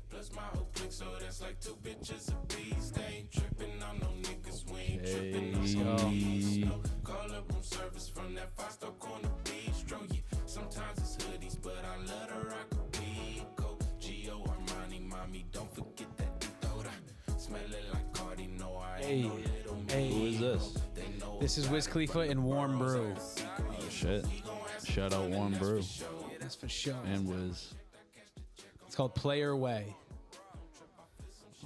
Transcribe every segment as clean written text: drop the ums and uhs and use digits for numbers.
Plus my whole clique, so that's like two bitches a piece. They ain't tripping on no niggas, we ain't tripping on no. Call up room service from that 5-star corner bistro. Yeah, sometimes it's hoodies, but I love to rock a Pico. Gio Armani, mommy, don't forget that Dora. Smelling like Cardi, no, I ain't no little me. Who is this? This is Wiz Khalifa and Warm Brew. Oh shit! Shout out Warm Brew. That's for sure. And Wiz. It's called Play Your Way.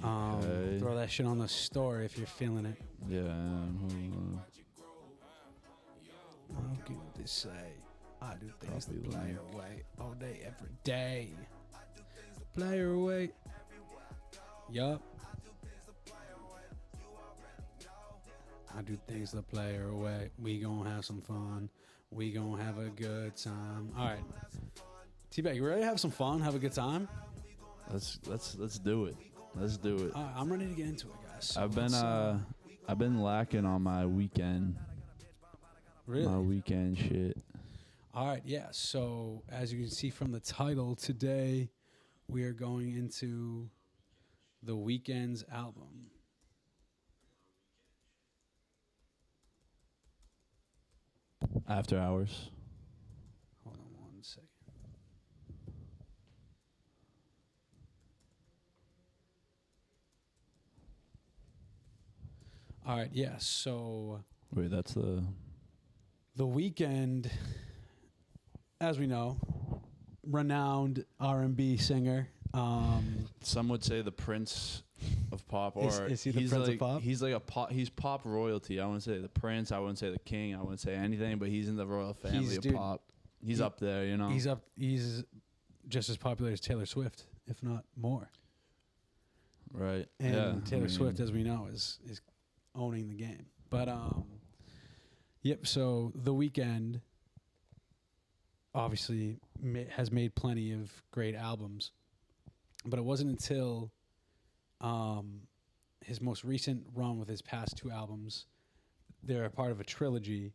Okay. Throw that shit on the store if you're feeling it. Yeah. I'll get what they say. I do things to play your way all day, every day. Play your way. Yup. I do things to play her way. We gonna have some fun. We gonna have a good time. All right, T-Bag, you ready to have some fun? Have a good time? Let's do it. Let's do it. I'm ready to get into it, guys. So I've been lacking on my weekend. Really? My weekend shit. All right, yeah. So as you can see from the title, today we are going into the Weeknd's album. After Hours. Hold on one second. All right, yeah. So Wait, that's the Weeknd, as we know, renowned R&B singer. some would say the Prince of pop, or Is he the he's Prince like, of pop? He's like a pop. He's pop royalty. I wouldn't say the Prince. I wouldn't say the King. I wouldn't say anything. But he's in the royal family of pop. He's up there, you know. He's up. He's just as popular as Taylor Swift, if not more. Right. And yeah, Taylor Swift, as we know, is owning the game. But yep. So the Weeknd obviously has made plenty of great albums, but it wasn't until his most recent run with his past two albums. They're a part of a trilogy.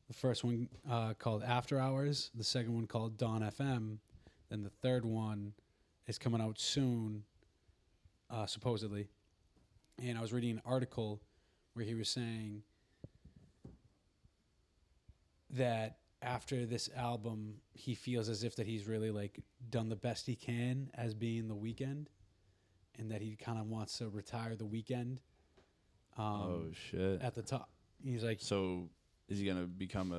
The first one called After Hours, the second one called Dawn FM, and the third one is coming out soon, supposedly. And I was reading an article where he was saying that after this album, he feels as if that he's really like done the best he can as being the Weeknd, and that he kind of wants to retire the Weeknd. Oh shit! At the top, he's like, so is he gonna become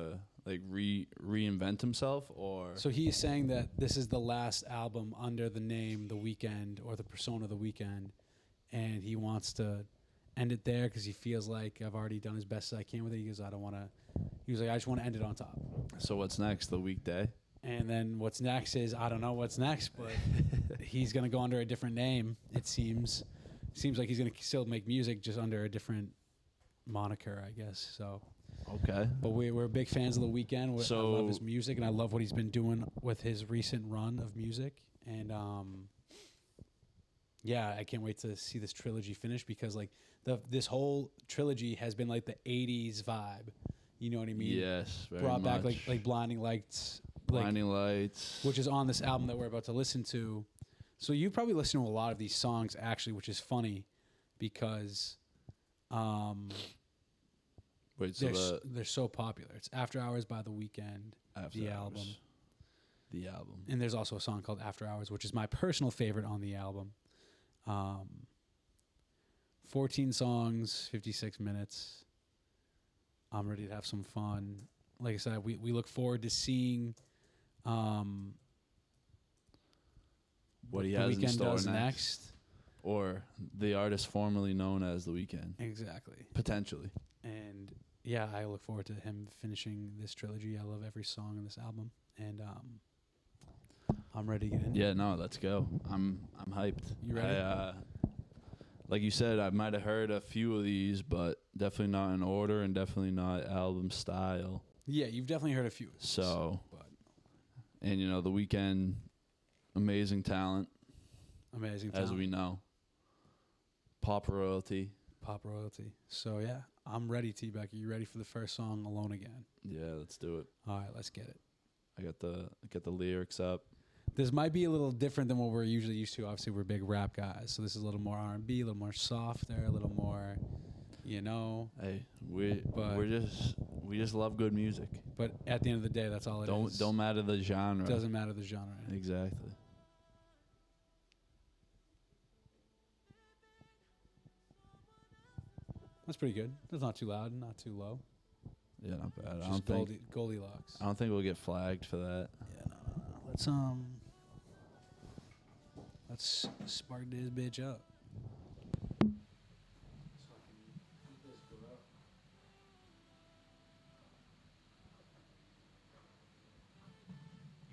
reinvent himself, or? So he's saying that this is the last album under the name The Weeknd, or the persona The Weeknd, and he wants to end it there because he feels like I've already done as best as I can with it. He goes, I don't want to. He was like, I just want to end it on top. So what's next? The weekday? And then what's next is, I don't know what's next, but he's going to go under a different name, it seems. Seems like he's going to still make music just under a different moniker, I guess. So okay. But we're big fans of The Weeknd. I love his music, and I love what he's been doing with his recent run of music. And yeah, I can't wait to see this trilogy finish, because like this whole trilogy has been like the 80s vibe. You know what I mean? Yes, very brought much. back like Blinding Lights. Blinding Lights. Which is on this album that we're about to listen to. So you probably listen to a lot of these songs, actually, which is funny because they're so popular. It's After Hours by The Weeknd, the album. The album. And there's also a song called After Hours, which is my personal favorite on the album. 14 songs, 56 minutes. I'm ready to have some fun. Like I said, we look forward to seeing what he The has in Weeknd store does next. Or the artist formerly known as The Weeknd. Exactly. Potentially. And yeah, I look forward to him finishing this trilogy. I love every song on this album. And I'm ready to get into it. Yeah, no, let's go. I'm hyped. You ready? Like you said, I might have heard a few of these, but definitely not in order and definitely not album style. Yeah, you've definitely heard a few of these. So, and you know, The Weeknd, amazing talent. Amazing talent. As we know. Pop royalty. Pop royalty. So yeah, I'm ready, T-Beck. Are you ready for the first song, Alone Again? Yeah, let's do it. All right, let's get it. I got the lyrics up. This might be a little different than what we're usually used to. Obviously, we're big rap guys, so this is a little more R&B, a little more softer, a little more, you know. Hey, we just love good music. But at the end of the day, that's all it is. Don't matter the genre. Doesn't matter the genre. Exactly. That's pretty good. That's not too loud, not too low. Yeah, not bad. Just Goldilocks. I don't think we'll get flagged for that. Yeah, no. Let's spark this bitch up.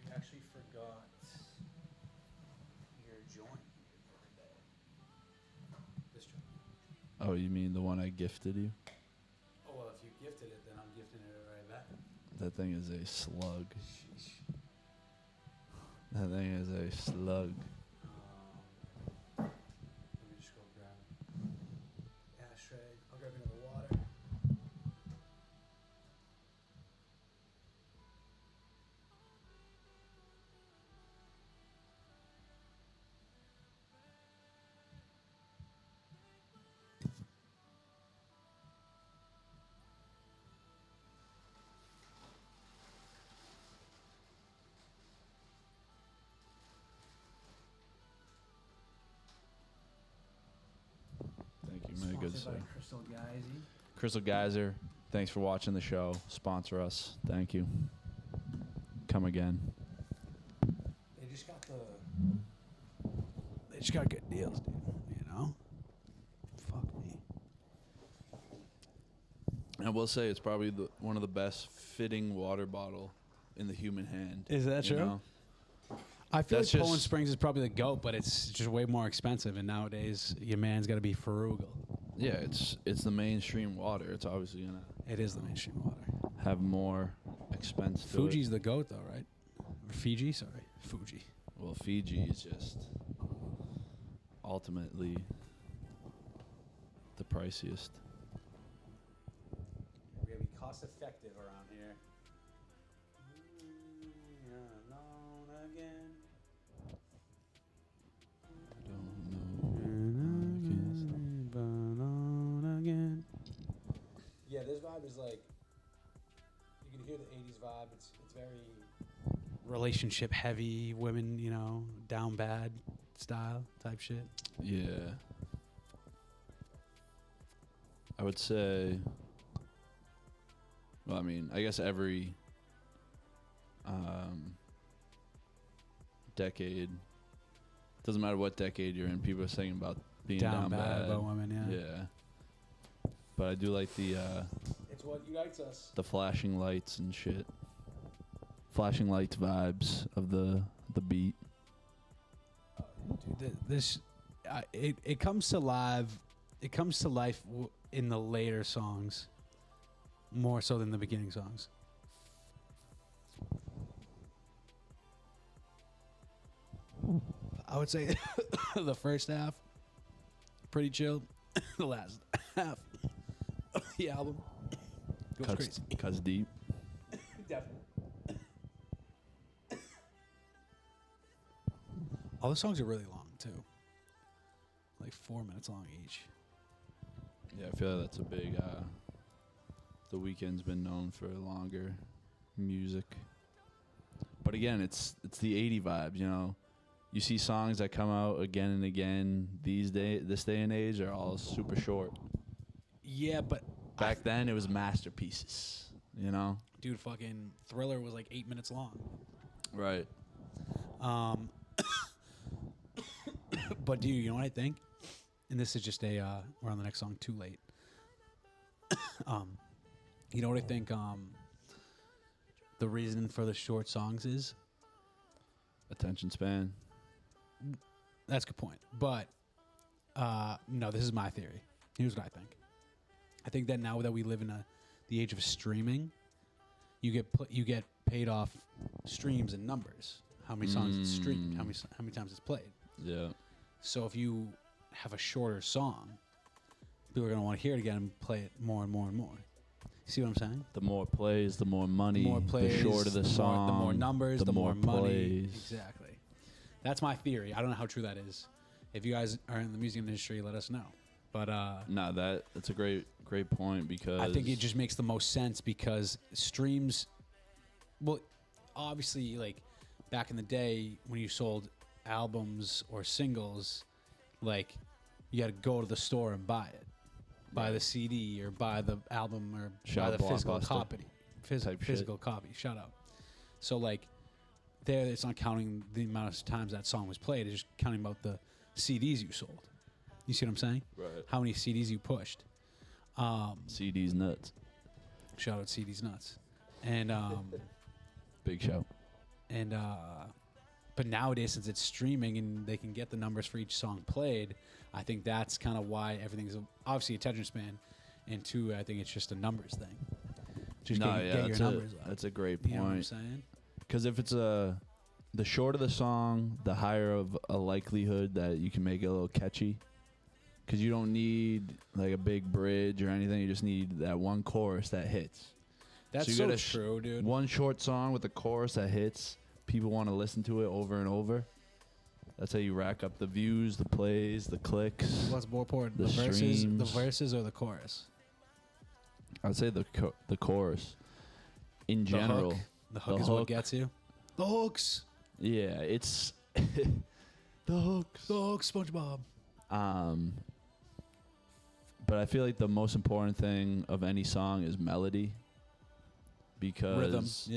You actually forgot your joint the other day. This joint. Oh, you mean the one I gifted you? Oh, well, if you gifted it, then I'm gifting it right back. That thing is a slug. Sheesh. That thing is a slug. Let me just go grab ashtray. I'll grab another water. Thank you, my good sir. Sponsored by Crystal Geyser. Crystal Geyser, thanks for watching the show. Sponsor us. Thank you. Come again. They just got good deals, dude. You know? Fuck me. I will say it's probably one of the best fitting water bottle in the human hand. Is that you true? know? I feel That's like Poland just- Springs is probably the GOAT, but it's just way more expensive. And nowadays, your man's got to be frugal. Yeah, it's the mainstream water. It's obviously gonna It is the mainstream water. have more expense to Fuji's it. the GOAT, though, right? Or Fiji? Sorry. Fuji. Well, Fiji is just ultimately the priciest. We're going to be cost effective around here. Alone again. Alone again. Yeah, this vibe is like, you can hear the 80s vibe. It's very relationship heavy, women, you know, down bad style type shit. Yeah. I would say, well, I mean, I guess every decade, doesn't matter what decade you're in, people are saying about being down bad about women, yeah. Yeah. But I do like the It's what unites us. the flashing lights and shit. Flashing lights vibes of the beat. Dude, it comes to live. It comes to life in the later songs, more so than the beginning songs. I would say the first half pretty chill. The last half of the album goes crazy. Cuts deep. Definitely. All the songs are really long too. Like 4 minutes long each. Yeah, I feel like that's a big. The Weeknd's been known for longer music, but again, it's the '80s vibes. You know, you see songs that come out again and again this day and age are all super short. Yeah, but Back then, it was masterpieces. You know, dude, fucking Thriller was like 8 minutes long. right? But dude, you know what I think? And this is just we're on the next song, Too Late. You know what I think the reason for the short songs is? Attention span. That's a good point. But no, this is my theory. Here's what I think. I think that now that we live in the age of streaming, you get paid off streams and numbers. How many songs it's streamed, how many times it's played. Yeah. So if you have a shorter song, people are going to want to hear it again and play it more and more and more. See what I'm saying? The more plays, the more money. The more plays, the shorter the song, the more numbers, the more money. plays. Exactly. That's my theory. I don't know how true that is. If you guys are in the music industry, let us know. But no, that's a great point because I think it just makes the most sense because streams. Well, obviously, like back in the day when you sold albums or singles, like you had to go to the store and buy it, buy the CD or buy the album or buy the physical copy. Physical copy. Shut up. So like, there it's not counting the amount of times that song was played. It's just counting about the CDs you sold. You see what I'm saying? Right. How many CDs you pushed. CDs nuts. Shout out CDs nuts. And Big shout. and but nowadays since it's streaming and they can get the numbers for each song played, I think that's kind of why everything's obviously attention span, and two, I think it's just a numbers thing. Just get your numbers up. That's a great point. You know what I'm saying? Because if it's the shorter the song, the higher of a likelihood that you can make it a little catchy. Because you don't need like a big bridge or anything. You just need that one chorus that hits. That's so true, dude. One short song with a chorus that hits. People want to listen to it over and over. That's how you rack up the views, the plays, the clicks. What's more important, the verses or the chorus? I'd say the chorus. In general, the hook is what gets you. The hooks. Yeah, it's the hooks. The hooks, SpongeBob. But I feel like the most important thing of any song is melody. Because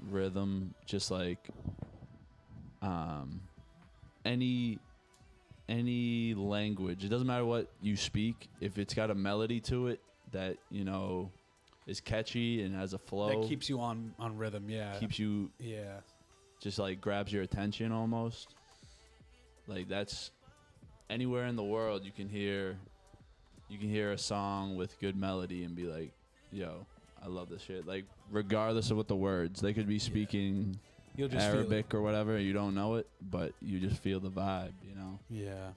rhythm, just like any language, it doesn't matter what you speak, if it's got a melody to it that, you know, is catchy and has a flow. That keeps you on rhythm, Keeps you just like grabs your attention almost. Like that's anywhere in the world you can hear a song with good melody and be like, yo, I love this shit. Like regardless of what the words, they could be speaking You'll just Arabic or whatever, you don't know it, but you just feel the vibe, you know? Yeah.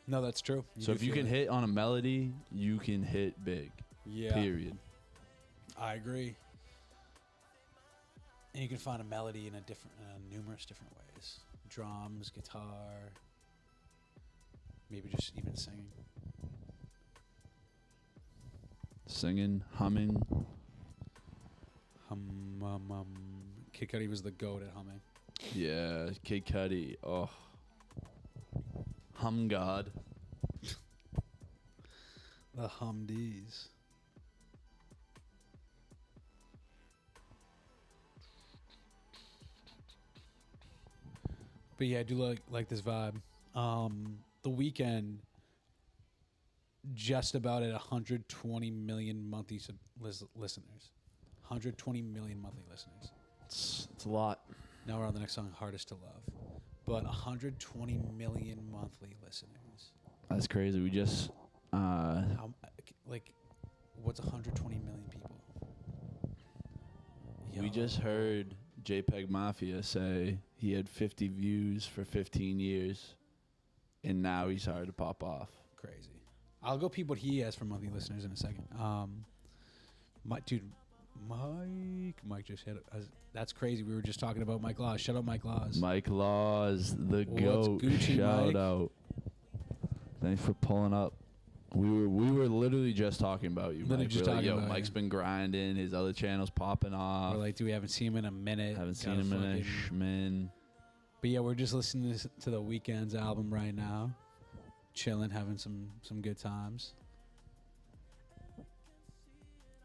No, that's true. So if you can hit on a melody, you can hit big. Yeah. Period. I agree. And you can find a melody in numerous different ways. Drums, guitar, maybe just even singing. Singing, humming. Kid Cudi was the GOAT at humming. Yeah, Kid Cudi. Oh. Hum God. The Humdies. But yeah, I do like this vibe. The Weeknd just about at 120 million monthly listeners. 120 million monthly listeners. It's a lot. Now we're on the next song, Hardest to Love. But 120 million monthly listeners. That's crazy. We just what's 120 million people? We just heard JPEG Mafia say he had 50 views for 15 years, and now he's hard to pop off. Crazy. I'll go peep what he has for monthly listeners in a second. Mike just hit it. That's crazy. We were just talking about Mike Laws. Shout out Mike Laws. Mike Laws, the GOAT. Gucci, Shout Mike? out. Thanks for pulling up. We were literally just talking about you, Literally Mike. just We're like, talking yo, about Mike's you. been grinding. His other channel's popping off. We're like, dude, we haven't seen him in a minute. Haven't seen him in a schmin. But yeah, we're just listening to the Weeknd's album right now. Chilling, having some good times.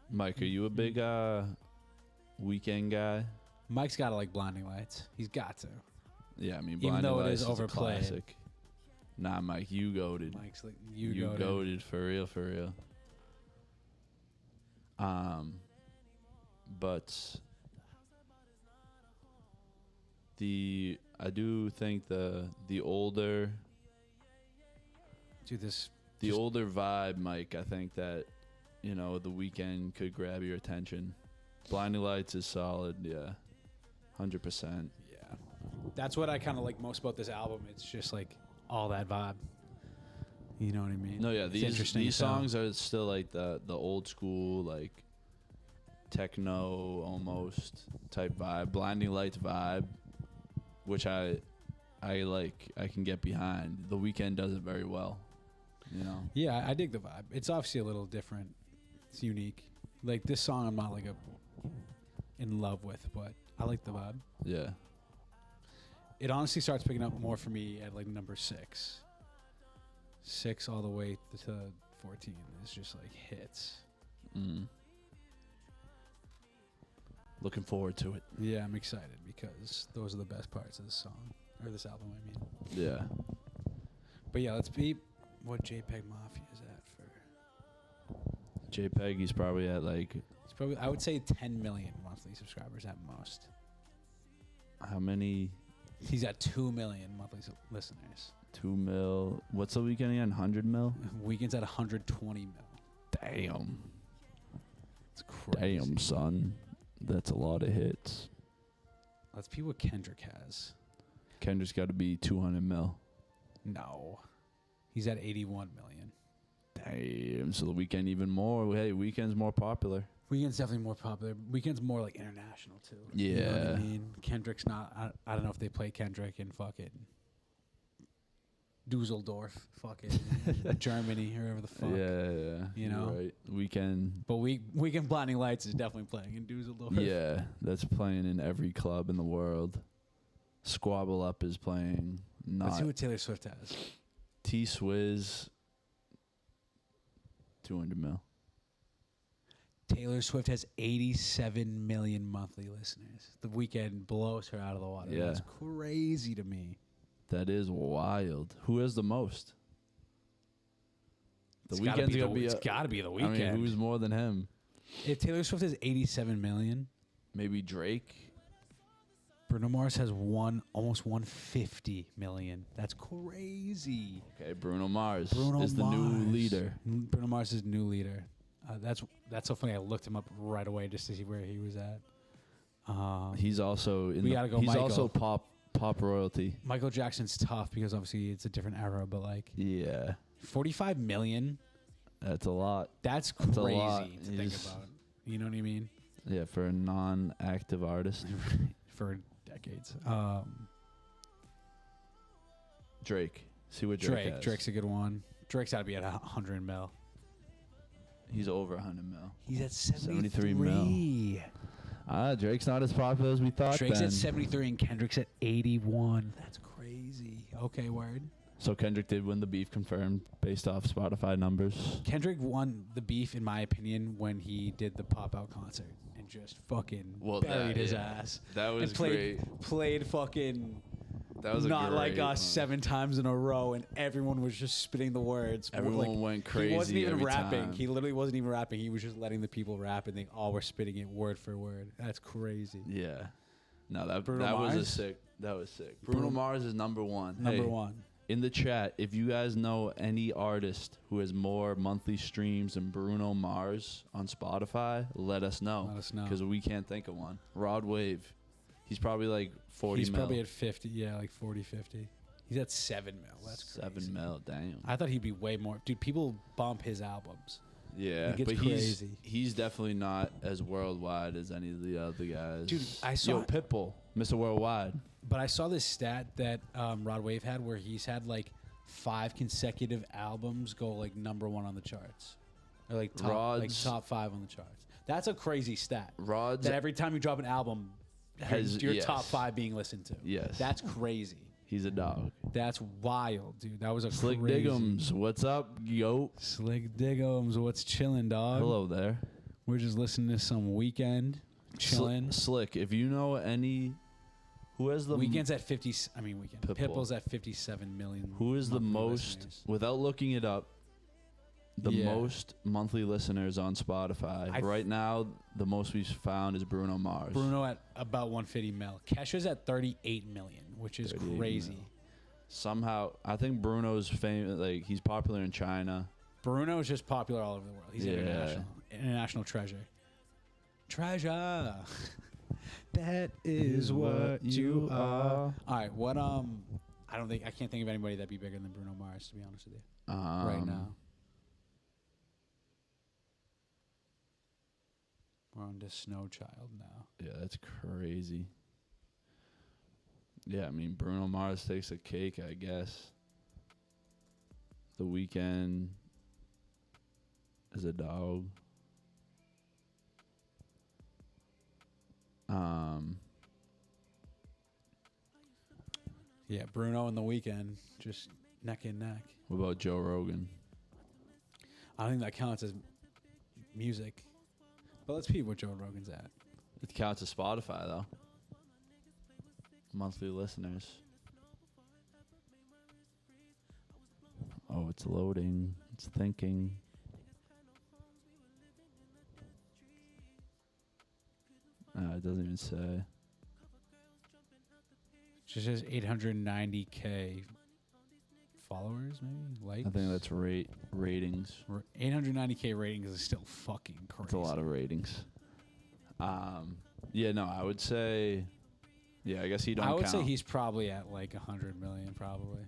Mike, are you a big Weeknd guy? Mike's got to like Blinding Lights. He's got to. Yeah, I mean, Even though Blinding it is Lights overplayed. a classic. Nah, Mike, you goated. Mike's like, You goated for real, for real. But I do think the older dude, older vibe, Mike, I think that, you know, the Weeknd could grab your attention. Blinding Lights is solid, yeah. 100%. Yeah. That's what I kind of like most about this album. It's just like all that vibe. You know what I mean? No, yeah, It's interesting these as hell. songs are still like the old school, like techno almost type vibe, blinding lights vibe, which I like. I can get behind. The Weeknd does it very well. You know. Yeah, I dig the vibe. It's obviously a little different. It's unique. Like this song, I'm not like in love with, but I like the vibe. Yeah. It honestly starts picking up more for me at like number 6. 6 all the way to 14 is just like hits. Looking forward to it. Yeah, I'm excited because those are the best parts of this song or this album. I mean. Yeah. But yeah, let's beat what JPEG Mafia is at for. JPEG, he's probably at like. It's probably, I would say 10 million monthly subscribers at most. How many? He's at 2 million monthly listeners. 2 mil. What's the Weeknd again? 100 mil? Weekend's at 120 mil. Damn. It's crazy. Damn, son. That's a lot of hits. Let's see what Kendrick has. Kendrick's got to be 200 mil. No. He's at 81 million. Damn. So the Weeknd even more. Hey, Weeknd's more popular. Weekend's definitely more popular. Weekend's more like international too. Yeah. You know what I mean? Kendrick's not. I don't know if they play Kendrick in fucking Dusseldorf, fucking Germany, or wherever the fuck. Yeah. You know? Right. Weeknd. But Weekend Blinding Lights is definitely playing in Dusseldorf. Yeah. That's playing in every club in the world. Squabble Up is playing. Let's see what Taylor Swift has. T-Swizz. 200 mil. Taylor Swift has 87 million monthly listeners. The Weeknd blows her out of the water. Yeah. That's crazy to me. That is wild. Who has the most? It's gotta be the Weeknd. I mean, who's more than him? If Taylor Swift has 87 million, Maybe Drake. Bruno Mars has almost 150 million. That's crazy. Okay, Bruno Mars Bruno is the Mars. new leader. Bruno Mars is new leader. That's so funny. I looked him up right away just to see where he was at. He's also in. We gotta go He's Michael. also pop royalty. Michael Jackson's tough because obviously it's a different era, but like Yeah, 45 million. that's a lot. That's That's a crazy lot. to think about. You know what I mean? Yeah, for a non-active artist. For decades. Drake. See what Drake has. Drake's a good one. Drake's got to be at 100 mil. He's over 100 mil. He's at 73 mil. Drake's not as popular as we thought. Drake's then. at 73 and Kendrick's at 81. That's crazy. Okay, word. So Kendrick did win the beef, confirmed based off Spotify numbers. Kendrick won the beef, in my opinion, when he did the pop-out concert and just fucking buried his ass. That was and played fucking That was not a like great us one. 7 times in a row, and everyone was just spitting the words. Everyone went crazy. He wasn't even every rapping. time. He literally wasn't even rapping. He was just letting the people rap, and they all were spitting it word for word. That's crazy. Yeah. No, that Bruno was Mars? sick. That was sick. Bruno Mars is number one. Number Hey, one. in the chat, if you guys know any artist who has more monthly streams than Bruno Mars on Spotify, let us know. Let us know. Because we can't think of one. Rod Wave. He's probably like 40 He's mil. probably at 50. Yeah, like 40, 50. He's at 7 mil. That's crazy. 7 mil, damn. I thought he'd be way more. Dude, people bump his albums. Yeah, It gets but crazy. he's definitely not as worldwide as any of the other guys. Dude, I saw- Pitbull, Mr. Worldwide. But I saw this stat that Rod Wave had where he's had like 5 consecutive albums go like number 1 on the charts. Or like top 5 on the charts. That's a crazy stat. Rod's That every time you drop an album, Has- your yes. top 5 being listened to. Yes. That's crazy. He's a dog. That's wild, dude. That was a Slick crazy. Diggums, what's up, yo? Slick Diggums, what's chillin', dog? Hello there. We're just listening to some Weeknd, chillin'. Slick, if you know any, who has the Weeknd's at 50. I mean, Weeknd. Pitbull. Pitbull's at 57 million. who is the monthly most listeners. without looking it up? The Yeah. most monthly listeners on Spotify right now. The most we've found is Bruno Mars. Bruno at about 150 mil. Kesha's at 38 million, which is 38 crazy. mil. Somehow, I think Bruno's famous. Like he's popular in China. Bruno is just popular all over the world. He's Yeah. international treasure. Treasure. That is what you are. All right, what I can't think of anybody that'd be bigger than Bruno Mars, to be honest with you, right now. We're on going to Snow Child now. Yeah, that's crazy. Yeah, I mean, Bruno Mars takes a cake, I guess. The Weeknd is a dog. Yeah, Bruno and The Weeknd just neck and neck. What about Joe Rogan? I don't think that counts as music. But let's see what Joe Rogan's at. It counts as Spotify, though. Monthly listeners. Oh, it's loading. It's thinking. It doesn't even say. Just says 890K followers, maybe? Likes? I think that's ratings. 890K ratings is still fucking crazy. That's a lot of ratings. Yeah, no, I would say... Yeah, I guess he don't count. I would say he's probably at like 100 million, probably.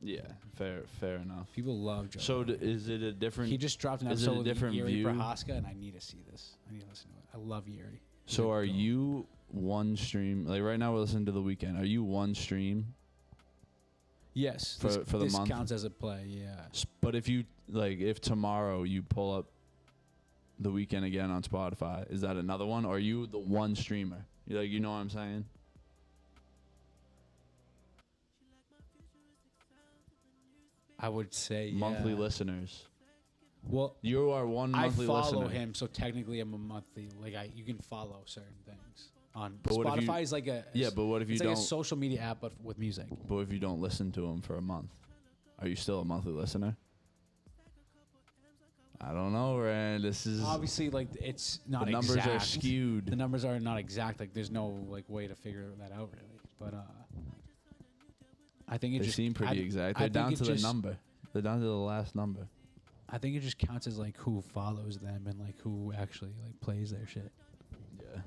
Yeah, fair enough. People love Joe. So is it a different... He just dropped an is it a episode different with Yuri view? Prohaska, and I need to see this. I need to listen to it. I love Yuri. So are you one stream... Like right now we're listening to The Weeknd. Are you one stream? Yes. For the this month? counts as a play, yeah. But if you... Like, if tomorrow you pull up The Weeknd again on Spotify, is that another one? Or are you the one streamer? You know what I'm saying? I would say Monthly yeah. listeners. Well, You are one monthly I follow listener. him, so technically I'm a monthly. Like you can follow certain things on But what if you- Spotify. Is like a Yeah, but what if you it's don't... like a social media app, but with music. But if you don't listen to him for a month, are you still a monthly listener? I don't know, Rand. This is... Obviously, like it's not the numbers exact. are skewed. The numbers are not exact. Like there's no like way to figure that out really. But I think it They just seem pretty exact. I They're think down it to the just- number. They're down to the last number. I think it just counts as like who follows them and like who actually like plays their shit. Yeah.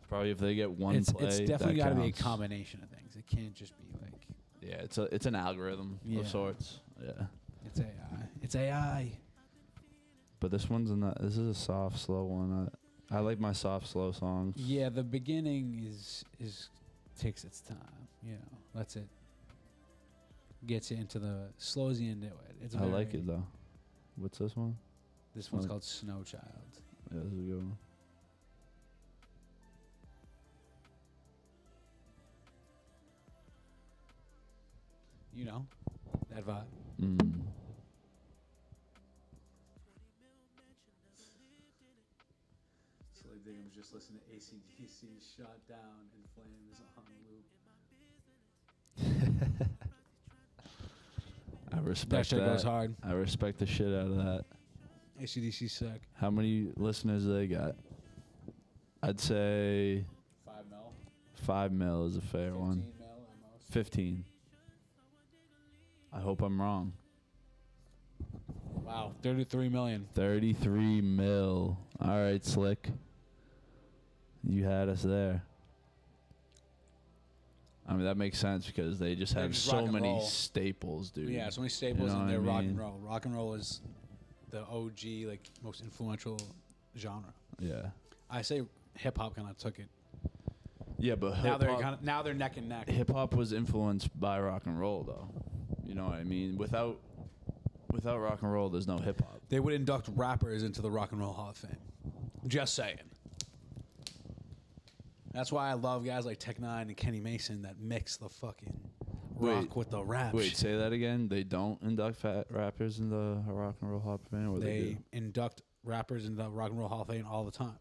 Probably if they get one It's play, definitely got to be a combination of things. It can't just be like Yeah, it's an algorithm Yeah. of sorts. Yeah. it's AI. It's AI. But this one's not... This is a soft, slow one. I like my soft, slow songs. Yeah, the beginning is takes its time. You know, that's it. Gets you into the slows you into it. It's I like it though. What's this one? This one's Like- called Snow Child. Yeah, this is a good one. You know, that vibe. Mm. So like Diggum was just listening to AC/DC Shot Down in Flames on loop. I respect That shit that. goes hard. I respect the shit out of that. AC/DC suck. How many listeners do they got? I'd say 5 mil. 5 mil is a fair 15 one. mil at most. 15. I hope I'm wrong. Wow, 33 million. 33 mil. All right, Slick. You had us there. I mean, that makes sense because they just They're have just rock so and many roll. staples, dude. Yeah, so many staples know in what their I rock mean? and roll. Rock and roll is the OG, like most influential genre. Yeah. I say hip hop kind of took it. Yeah, but Now they're neck and neck. hip hop was influenced by rock and roll, though. You know what I mean? Without rock and roll, there's no hip hop. They would induct rappers into the Rock and Roll Hall of Fame. Just saying. That's why I love guys like Tech Nine and Kenny Mason that mix the fucking rock Wait, with the rap. Wait, shit. say that again. They don't induct fat rappers in the Rock and Roll Hall of Fame, or they They do? induct rappers into the Rock and Roll Hall of Fame all the time.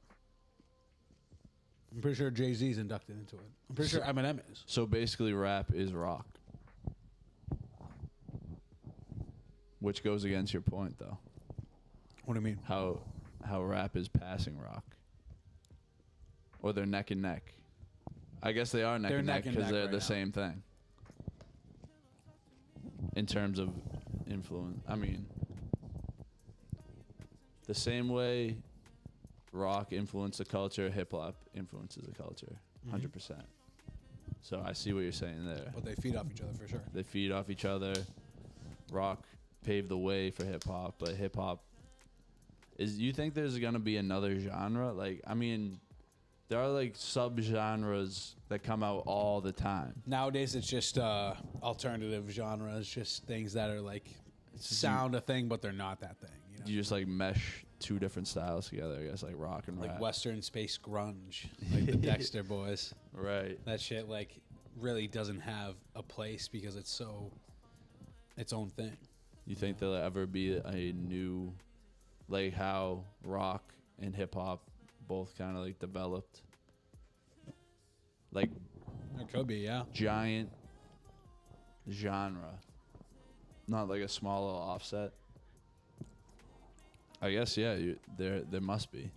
I'm pretty sure Jay-Z's inducted into it. I'm pretty sure Eminem is. So basically, rap is rock, which goes against your point, though. What do you mean? How rap is passing rock, or they're neck and neck. I guess they are neck They're and neck neck and because neck they're right the now. same thing in terms of influence. I mean, the same way rock influenced the culture, hip hop influences the culture, 100%. So I see what you're saying there. But they feed off each other for sure. They feed off each other. Rock paved the way for hip hop, but hip hop You think there's gonna be another genre? Like, I mean, there are like sub-genres that come out all the time. Nowadays, it's just alternative genres, just things that are like sound a thing, but they're not that thing. You know? You just like mesh two different styles together, I guess, like rock and Like rap. Western space grunge, like the Dexter boys. Right. That shit like really doesn't have a place because it's so its own thing. You think there'll ever be a new, like how rock and hip hop both kind of like developed, like It could be, yeah. giant genre, not like a small little offset. I guess yeah. There must be.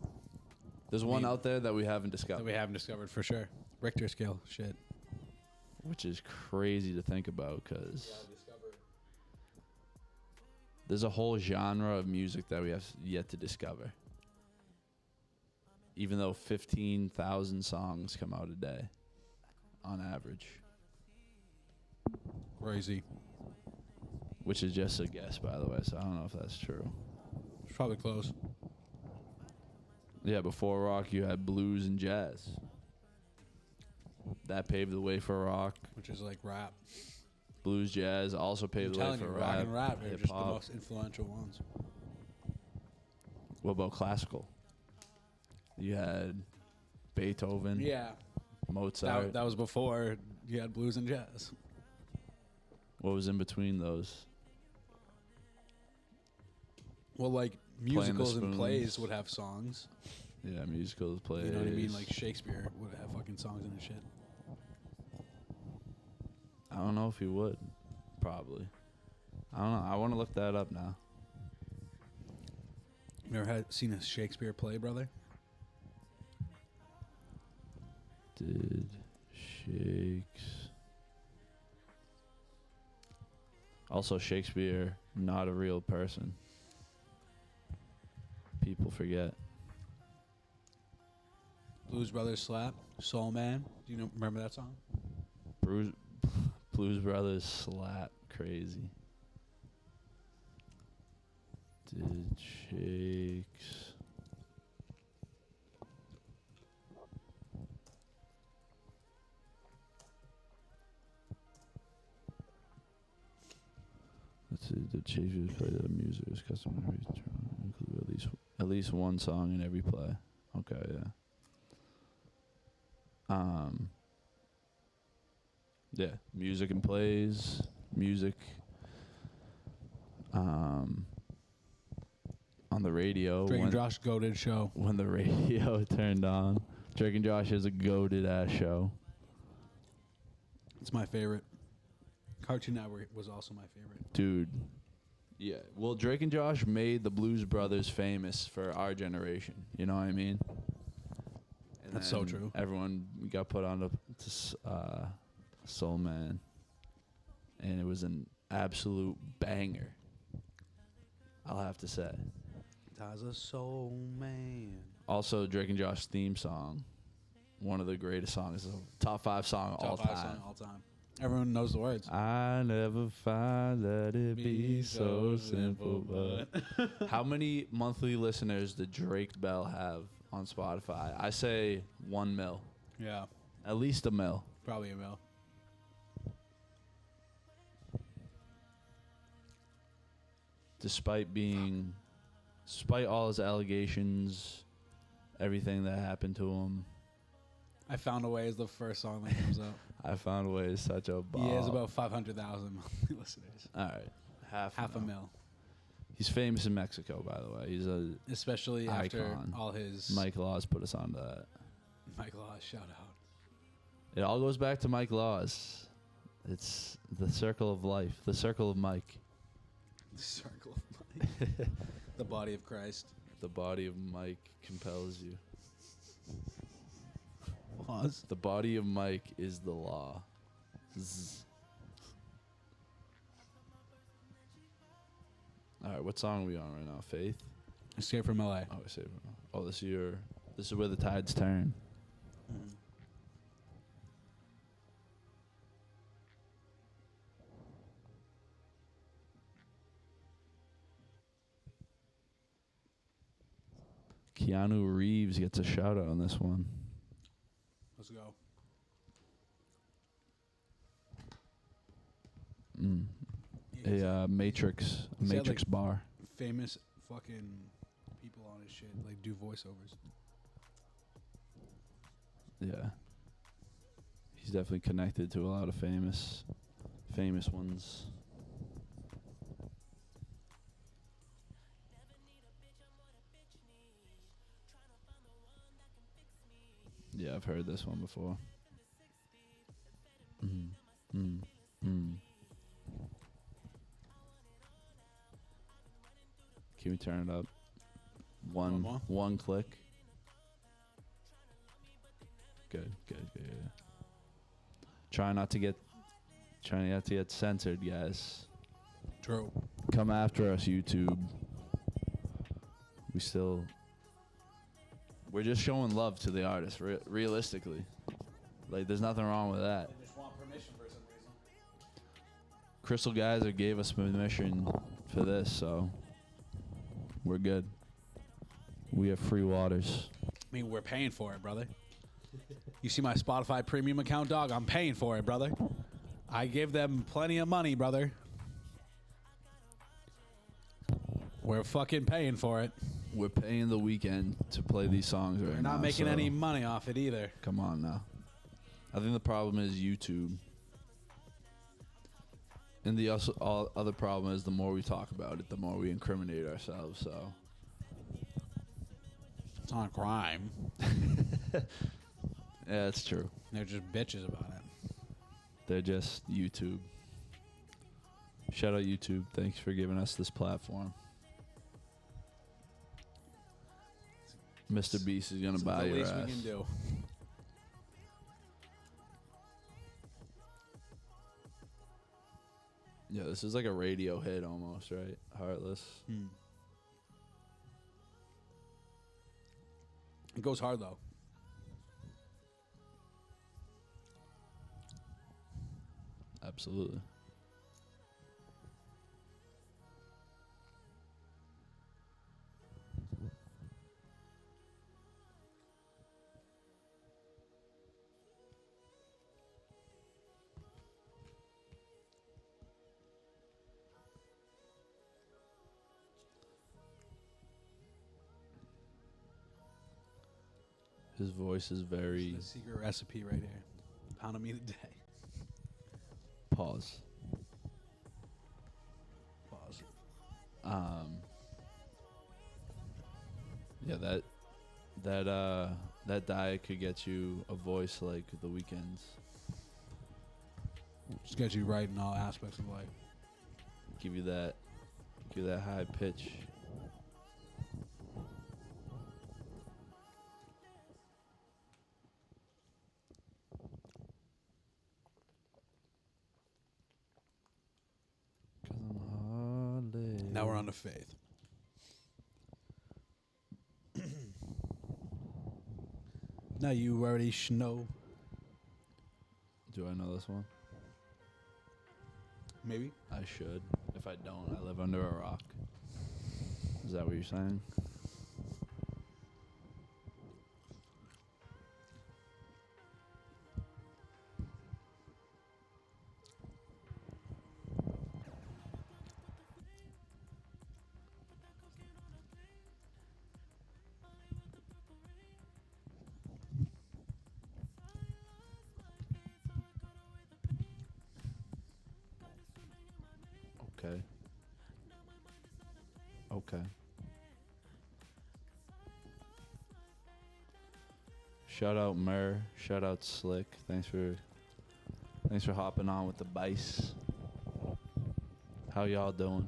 There's one out there that we haven't discovered. That we haven't discovered for sure. Richter scale shit. Which is crazy to think about because there's a whole genre of music that we have yet to discover. Even though 15,000 songs come out a day on average. Crazy. Which is just a guess, by the way, so I don't know if that's true. It's probably close. Yeah, before rock, you had blues and jazz. That paved the way for rock. Which is like rap. Blues, jazz also paved the way for rock rap. and rap are just the hip-hop. most influential ones. What about classical? You had Beethoven, Yeah. Mozart. That was before you had blues and jazz. What was in between those? Well, like the musicals and plays spoons. would have songs. Yeah, musicals, plays. You know what I mean? Like Shakespeare would have fucking songs in his shit. I don't know if he would. Probably. I don't know. I want to look that up now. You ever seen a Shakespeare play, brother? Did Shakes. Also, Shakespeare, not a real person. People forget. Blues Brothers slap. Soul Man. Do you remember that song? Blues Brothers slap crazy. Did Shakes. Let's see. Did Shakespeare play the music is customary to include at least one song in every play? Okay, yeah. Yeah, music and plays, music on the radio. Drake and Josh goated show. When the radio turned on. Drake and Josh is a goated ass show. It's my favorite. Cartoon Network was also my favorite. Dude. Yeah. Well, Drake and Josh made the Blues Brothers famous for our generation. You know what I mean? And That's so then true. Everyone got put on to Soul Man. And it was an absolute banger. I'll have to say. That's a soul man. Also, Drake and Josh theme song. One of the greatest songs. Top 5 song all Top 5 time. song all time. Everyone knows the words. I never find that it be so simple, but how many monthly listeners did Drake Bell have on Spotify? I say 1 mil. Yeah, At least a mil. probably a mil. Despite all his allegations, everything that happened to him. I Found a Way is the first song that comes up. I Found a Way is such a ball. He has about 500,000 monthly listeners. All right. Half a mil. He's famous in Mexico, by the way. He's a Especially after icon. all his... Mike Laws put us onto that. Mike Laws, shout out. It all goes back to Mike Laws. It's the circle of life, the circle of Mike. The circle of Mike. The body of Christ. The body of Mike compels you. Laws. The body of Mike is the law. Zzz. All right, what song are we on right now? Faith? Escape from LA. Oh, this is where the tides turn. Mm. Keanu Reeves gets a shout out on this one. Let's go. Matrix He's had, like, bar. Famous fucking people on his shit, like do voiceovers. Yeah. He's definitely connected to a lot of famous ones. Yeah, I've heard this one before. Can we turn it up? One click. Good. Try not to get censored, guys. True. Come after us, YouTube. We're just showing love to the artist, realistically. Like, there's nothing wrong with that. They just want permission for some reason. Crystal Geyser gave us permission for this, so we're good. We have free waters. I mean, we're paying for it, brother. You see my Spotify premium account, dog? I'm paying for it, brother. I give them plenty of money, brother. We're fucking paying for it. We're paying the Weeknd to play these songs right now. We're not making any money off it either. Come on now. I think the problem is YouTube. And the other problem is the more we talk about it, the more we incriminate ourselves, so. It's not a crime. Yeah, it's true. They're just bitches about it. They're just YouTube. Shout out YouTube. Thanks for giving us this platform. Mr. Beast is gonna buy your ass. The least we can do. Yeah, this is like a radio hit almost, right? Heartless. It goes hard though. Absolutely. His voice is very... This is the secret recipe right here. Pound of meat a day. Pause. Yeah, that diet could get you a voice like The Weeknd's. Just get you right in all aspects of life. Give you that high pitch. Now we're on to Faith. Now you already know. Do I know this one? Maybe. I should. If I don't, I live under a rock. Is that what you're saying? Okay. Shout out Mer. Shout out Slick. Thanks for hopping on with the bice. How y'all doing?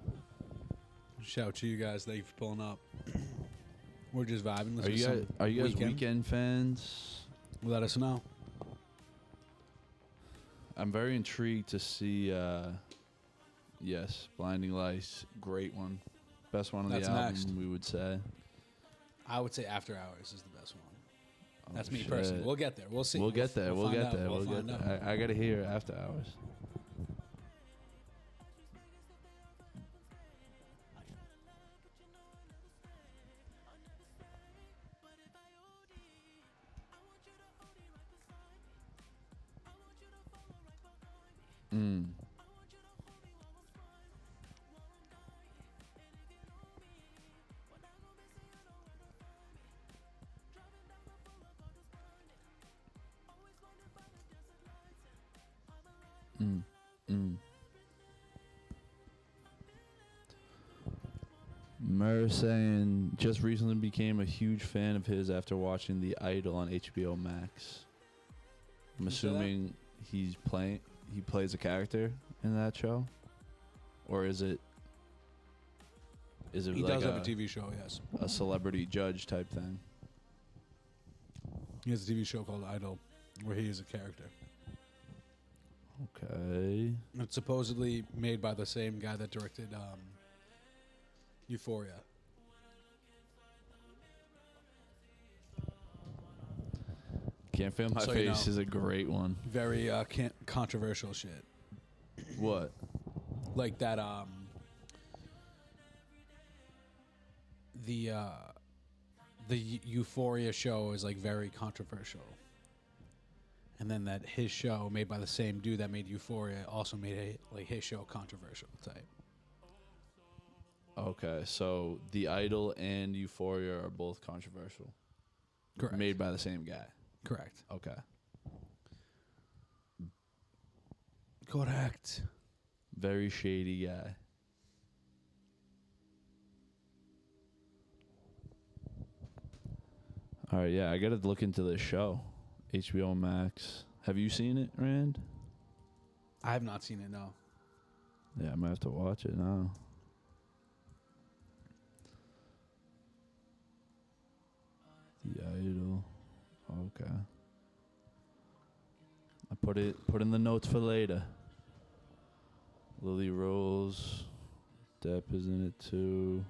Shout out to you guys. Thank you for pulling up. We're just vibing. Are you guys Weeknd fans? Let us know. I'm very intrigued to see. Yes, Blinding Lights, great one, best one on the album. Next. We would say. I would say After Hours is the best one. Oh, that's me personally. We'll get there. We'll see. We'll get there. We'll get there. We'll get there. I gotta hear After Hours. Mm. Mm. Mm. Murr saying just recently became a huge fan of his after watching The Idol on HBO Max. I'm You said that? assuming he plays a character in that show, or is it He like does have a TV show, yes. a celebrity judge type thing? He has a TV show called Idol, where he is a character. Okay. It's supposedly made by the same guy that directed Euphoria. Can't Feel My So, Face is a great one. Very controversial shit. What? Like that the Euphoria show is like very controversial. And then that his show, made by the same dude that made Euphoria, also made his show controversial type. Okay, so The Idol and Euphoria are both controversial. Correct. Made by the same guy. Correct. Okay. Correct. Very shady guy. All right, yeah, I got to look into this show. HBO Max. Have you seen it, Rand? I have not seen it, no. Yeah, I might have to watch it now. The Idol. Okay. I put in the notes for later. Lily Rose. Depp is in it too.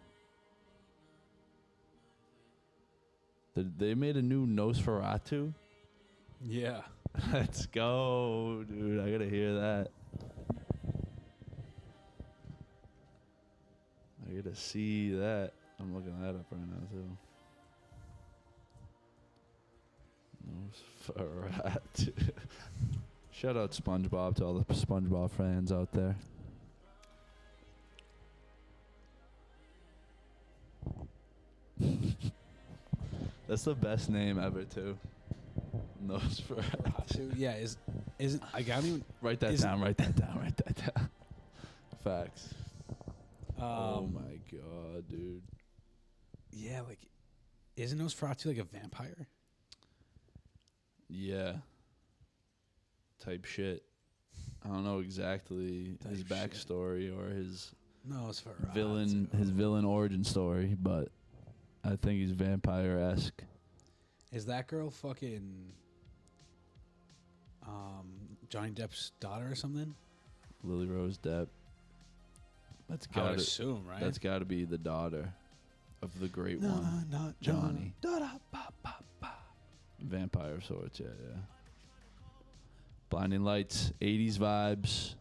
They made a new Nosferatu. Yeah. Let's go, dude. I gotta hear that. I gotta see that. I'm looking that up right now too. Nosferatu. Shout out SpongeBob to all the SpongeBob fans out there. That's the best name ever too. Nosferatu. Yeah, isn't I can't even Write that down. Write that down. Facts. Oh my god, dude. Yeah, like, isn't Nosferatu like a vampire? Yeah. Type shit. I don't know exactly his backstory or his villain origin story, but I think he's vampire-esque. Is that girl fucking Johnny Depp's daughter or something? Lily Rose Depp. I would assume, right? That's got to be the daughter of the great one, Johnny. Vampire of sorts, yeah. Blinding Lights, 80s vibes.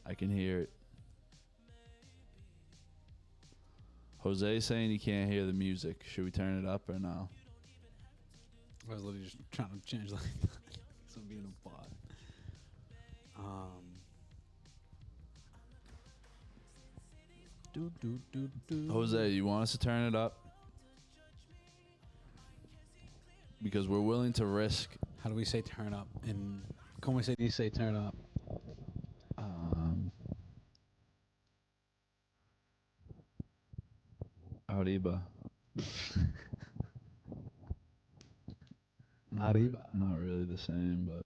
I can hear it. Jose saying he can't hear the music. Should we turn it up or no? I was literally just trying to change like so being a bot. Jose, you want us to turn it up? Because we're willing to risk. How do we say turn up? And como se dice turn up? Arriba. Arriba. Not really the same, but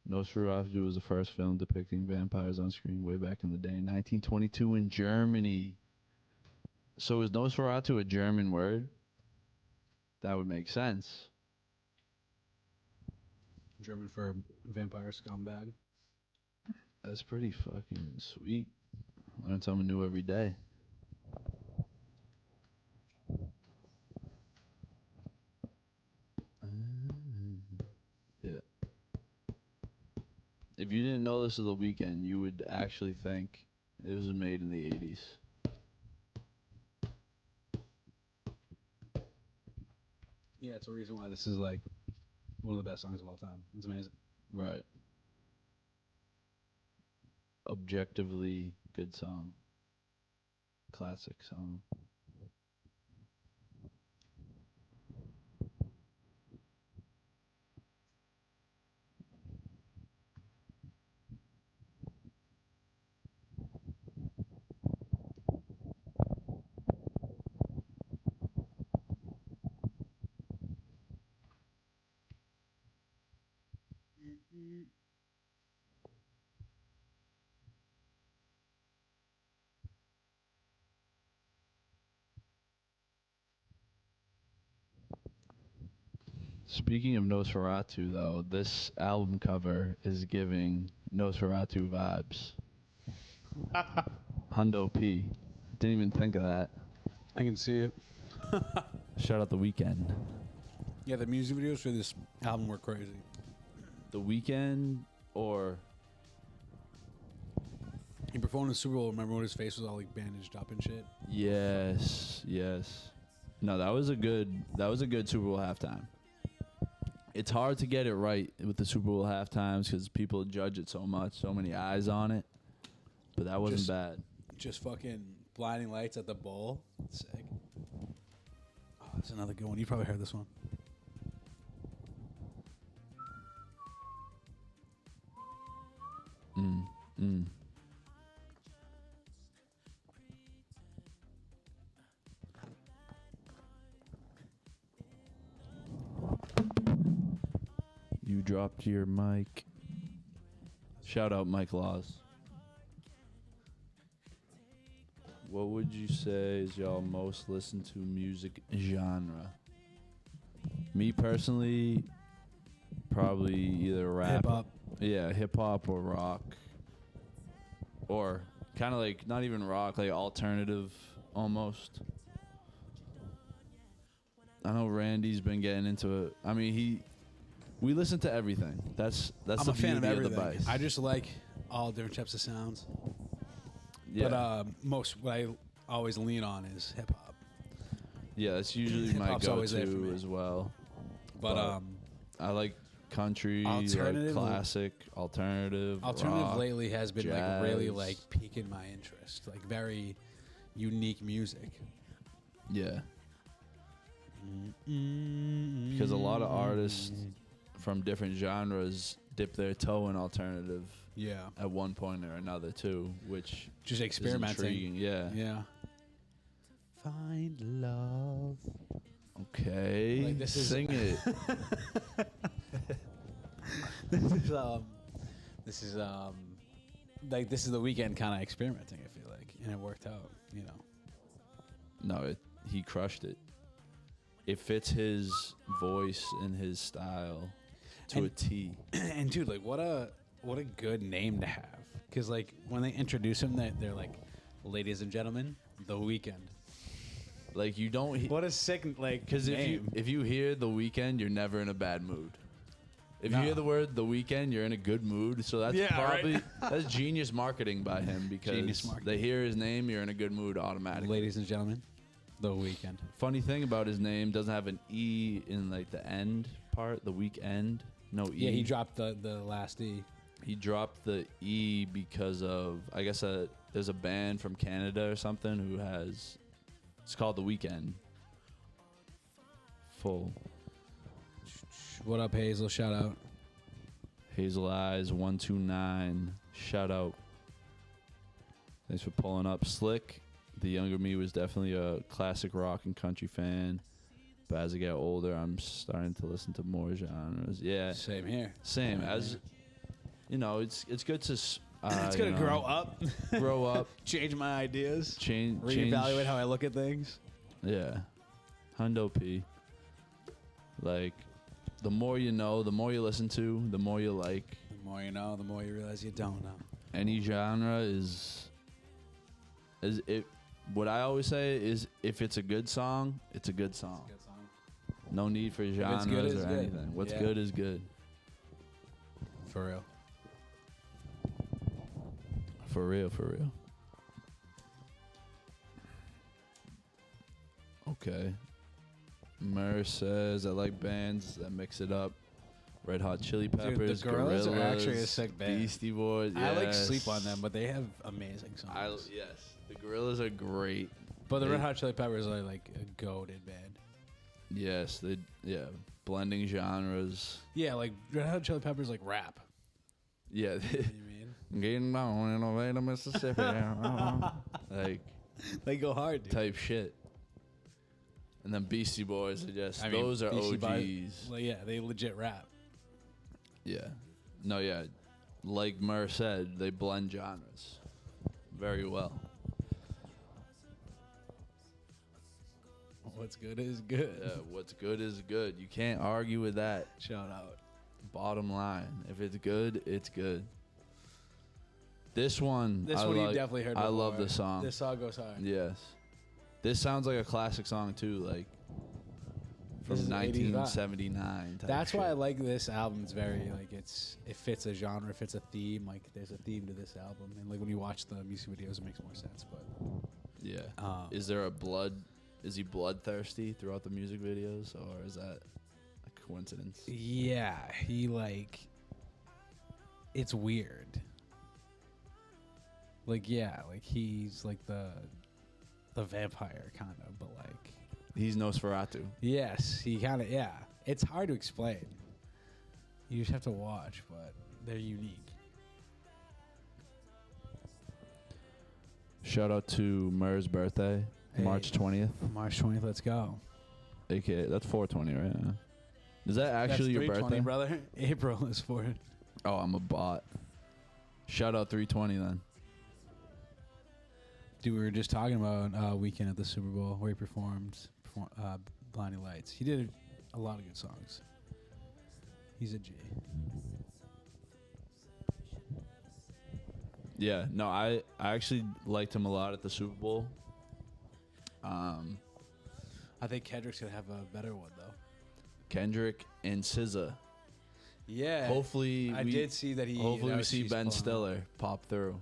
Nosferatu was the first film depicting vampires on screen way back in the day, 1922 in Germany. So is Nosferatu a German word? That would make sense. German for vampire scumbag. That's pretty fucking sweet. Learn something new every day. Yeah. If you didn't know this was The Weeknd, you would actually think it was made in the 80s. Yeah, it's a reason why this is like one of the best songs of all time. It's amazing. Right. Objectively good song. Classic song. Speaking of Nosferatu, though, this album cover is giving Nosferatu vibes. Hundo P. Didn't even think of that. I can see it. Shout out The Weeknd. Yeah, the music videos for this album were crazy. The Weeknd or He performed in the Super Bowl. Remember when his face was all like bandaged up and shit? yes. No, that was a good Super Bowl halftime. It's hard to get it right with the Super Bowl halftimes because people judge it so much, so many eyes on it. But that wasn't bad. Just fucking blinding lights at the bowl. Sick. Oh, that's another good one. You probably heard this one. Mm. You dropped your mic. Shout out Mike Laws. What would you say is y'all most listened to music genre? Me personally, probably either rap. Hip hop. Yeah, hip hop or rock. Or kind of like, not even rock, like alternative almost. I know Randy's been getting into it. I mean, we listen to everything. That's I'm the a fan of beauty everything. the Vice. I just like all different types of sounds. Yeah. But what I always lean on is hip hop. Yeah, that's usually my Hip-hop's always there for go-to me. as well. But I like country, like Alternative- classic, alternative. alternative rock, lately has been like really jazz. like piquing my interest. Like very unique music. Yeah. Because a lot of artists from different genres dip their toe in alternative Yeah. at one point or another too, which Just is experimenting. intriguing. Yeah. Yeah. Find love. Okay. Like, this is- Sing it. This is like this is the Weeknd kind of experimenting. I feel like, and it worked out. You know. No, he crushed it. It fits his voice and his style to a And- T. And dude, like what a good name to have. Because like when they introduce him, they're like, "Ladies and gentlemen, the Weeknd." Like you don't. What a sick like. Because name. if you hear The Weeknd, you're never in a bad mood. If you No. hear the word The Weeknd, you're in a good mood. So that's Yeah, probably right. that's genius marketing by him because Genius marketing. they hear his name, you're in a good mood automatically. Ladies and gentlemen, the Weeknd. Funny thing about his name doesn't have an E in like the end part, the weekend. No E. Yeah, he dropped the last E. He dropped the E because of I guess there's a band from Canada or something who has it's called The Weeknd. Full. What up, Hazel? Shout out. Hazel Eyes 129. Shout out. Thanks for pulling up. Slick. The younger me was definitely a classic rock and country fan. But as I get older, I'm starting to listen to more genres. Yeah. Same here. Same. Same As here. you know, it's good to It's gonna grow up, grow up, change my ideas, change, reevaluate how I look at things. Yeah. Hundo P. Like, the more you know, the more you listen to, the more you like. The more you know, the more you realize you don't know. Any genre is it. What I always say is, if it's a good song, it's a good song. Good song. No need for it's genres good, it's or good. anything. What's Yeah. good is good. For real. For real, for real. Okay. Mur says, I like bands that mix it up. Red Hot Chili Peppers, the Gorillaz are actually a sick band. Beastie Boys. I like yes. sleep on them, but they have amazing songs. Yes, the Gorillaz are great. But the Red Hot Chili Peppers are like a goated band. Yes, blending genres. Yeah, like Red Hot Chili Peppers like rap. Yeah. You know what I mean? Getting down in the way to Mississippi. Like, they go hard, dude. type shit. And then Beastie Boys are just, those are Beastie OGs. Boys, yeah, they legit rap. Yeah. No, yeah. Like Mur said, they blend genres very well. What's good is good. Yeah, what's good is good. You can't argue with that. Shout out. Bottom line. If it's good, it's good. This one, You definitely heard. I before. love the song. This song goes hard. Yes. This sounds like a classic song too, like from This is 1979. type That's shit. why I like this album. It's very like it fits a genre, it fits a theme. Like there's a theme to this album, and like when you watch the music videos, it makes more sense. But Yeah. is Is he bloodthirsty throughout the music videos, or is that a coincidence? yeah, he like it's weird. Like like he's like the vampire kind of, but like He's Nosferatu. yes, he kind of It's hard to explain. You just have to watch, but they're unique. Shout out to Mur's birthday, Hey. March 20th. March 20th, let's go. AKA, that's 420, right? Yeah. Is that actually your That's 320, birthday? brother. April is for it. Oh, I'm a bot. Shout out 320 then. Dude, we were just talking about Weeknd at the Super Bowl where he performed Blinding Lights. He did a lot of good songs. He's a G. Yeah, no, I actually liked him a lot at the Super Bowl. I think Kendrick's going to have a better one, though. Kendrick and SZA. Yeah. Hopefully, I did see that he... Hopefully, that we was- see he's Ben pulling Stiller pop through.